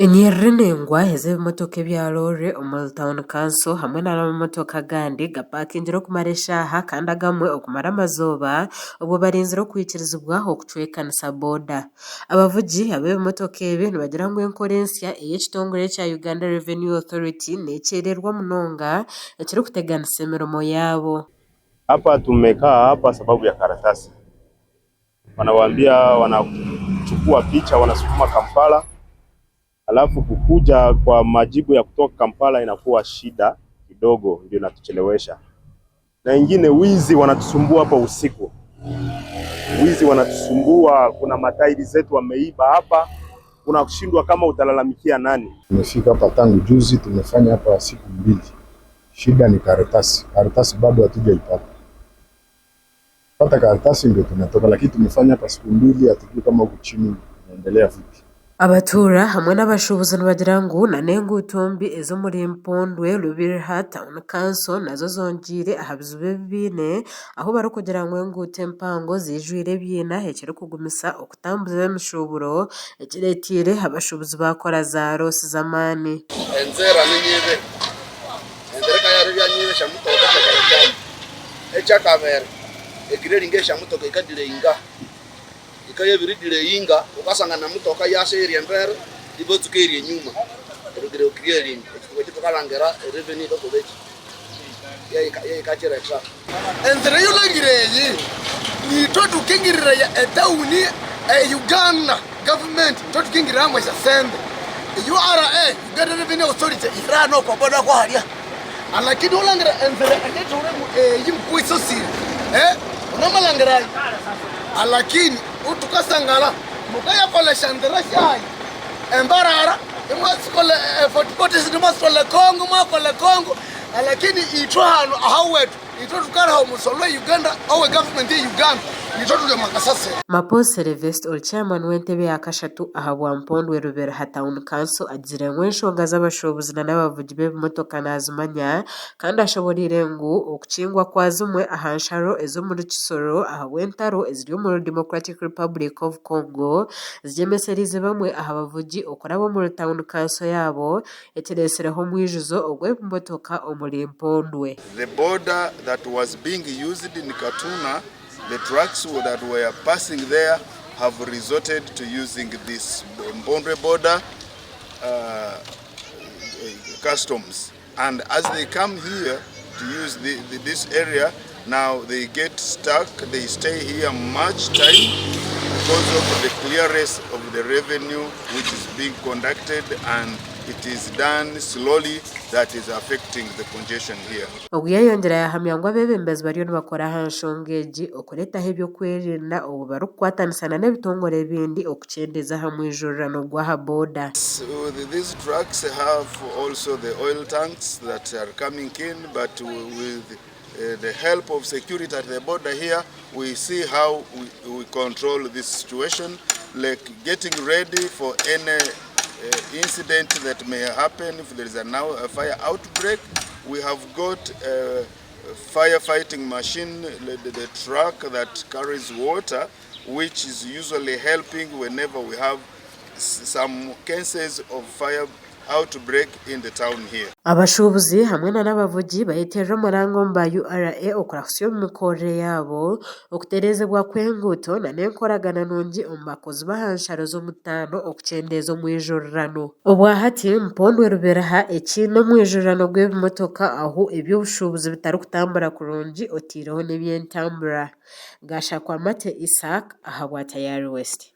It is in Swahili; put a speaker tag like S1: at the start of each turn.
S1: Enyerenengwa ez'ebimotoka ebya loore omu town council hamwe n'amamotoka agandi gapakingire okumara eshaaha kandi agamwe okumara amazooba obwo barinzire okwikirizibwa okucwekanisa boda. Abavugi ab'ebimotoka ebi nibagira ngu enkorensya ey'ekitongore kya Uganda Revenue Authority neekyererwa munonga ekirikuteganisa emirimo yaabo.
S2: Hapa tumekaa hapa sababu ya karatasi. Wanawaambia wanachukua picha wanasukuma Kampala. Alafu kukuja kwa majibu ya kutoka Kampala inakuwa shida kidogo, ndio inatuchelewesha. Na ingine wizi wanatusumbua hapa usiku. Wizi wanatusumbua, kuna matairi zetu wameiba hapa. Unashindwa kama utalalamikia nani.
S3: Tumefika hapa tangu juzi, tumefanya hapa siku 2. Shida ni karatasi. Karatasi bado hatujaipata. Pata karatasi ndio tunatoka, lakini tumefanya hapa siku 2, hatujui kama huko chini inaendelea vipi.
S1: Abatura hamwe n'abashubuzi nibagira ngu nanenguuto mbi ez'omuri Mpondwe Tureera town council nazo zongire aha bizibu ebibiine aho barikugira ngu enguuto empango zijwire ebyina ekirikugumisa okutambuza emishuburo ekireetiire abashubuzi bakora za rosi z'amaani.
S4: Enzera ninyibe endereka yari byanyibe shamutoka kakajamu echakamera ekireringe shamutoka ikadirenga ikaye biridire inga ukasanga na mutoka yaseri embere ibotsukerie nyuma erugire ukirering ekikuko kalangera revenue ko bechi ya ikachira extra entre yulangireyi ni totu kingirira ya etawuni Uganda government totu kingirira mu sembe URA Uganda Revenue Authority irano kwa boda kwa haria alakini ulangira entre aketure mu yimkuiso siri unamalangera alakini utukasangala mukaya kole shandera shayi embarara imasikole fortipotis imasikole Kongo alakini itwa hano ahawetu itwa tukara ha musolo Uganda awe government ya Uganda itwa tule makasase.
S1: Mapose Revest ol chairman w'entebe ya kashatu ahabwa Mpondwe Tureera town council agire ngu enshonga z'abashobozi n'abavugi b'ebimotoka nazimanya kandi ashoborire ngu okukingwa kwa zimwe aha Nsharo ez'omuri Kisoro ahabwa entaro eziri omu Democratic Republic of Congo zigyemeserize bamwe aha bavugi okuraba omuri town council yabo ekireesereho omwijuzo ogw'ebimotoka omuri Mpondwe.
S4: The border that was being used in Katuna, the trucks that were passing there have resorted to using this Mpondwe border customs, and as they come here to use this area, now they get stuck. They stay here much time because of the clearance of the revenue which is being conducted, and it is done slowly. That is affecting the congestion here.
S1: Oguyayongera yahamya ngu abebembezi bariyo nibakora aha nshonga egi okuretaho ebyokwerinda obu barikukwatanisana n'ebitongore ebindi okukyendeza aha mwijurirano gw'aha boda.
S4: So these trucks have also the oil tanks that are coming in, but with the help of security at the border here, we see how we control this situation, like getting ready for any incident that may happen. If there is now a fire outbreak, we have got a firefighting machine, the truck that carries water, which is usually helping whenever we have some cases of fire outbreak in the town here.
S1: Abashubuzi hamwe n'abavugi bayeterera omurango mba URA okurahusa omu mikorere yabo okuterezebwa kw'enguuto n'enkoragana nungi omu bakozi b'aha Nsharo z'omutaano okukyendeza omwijurirano. Obwahati Mpondwe Tureera ekiine omwijurirano gw'ebimotoka aho eby'obushubuzi bitarikutambura kurungi otiireho n'ebyentambura. Gashakwa Mate Isaac ahabwa Tayari West.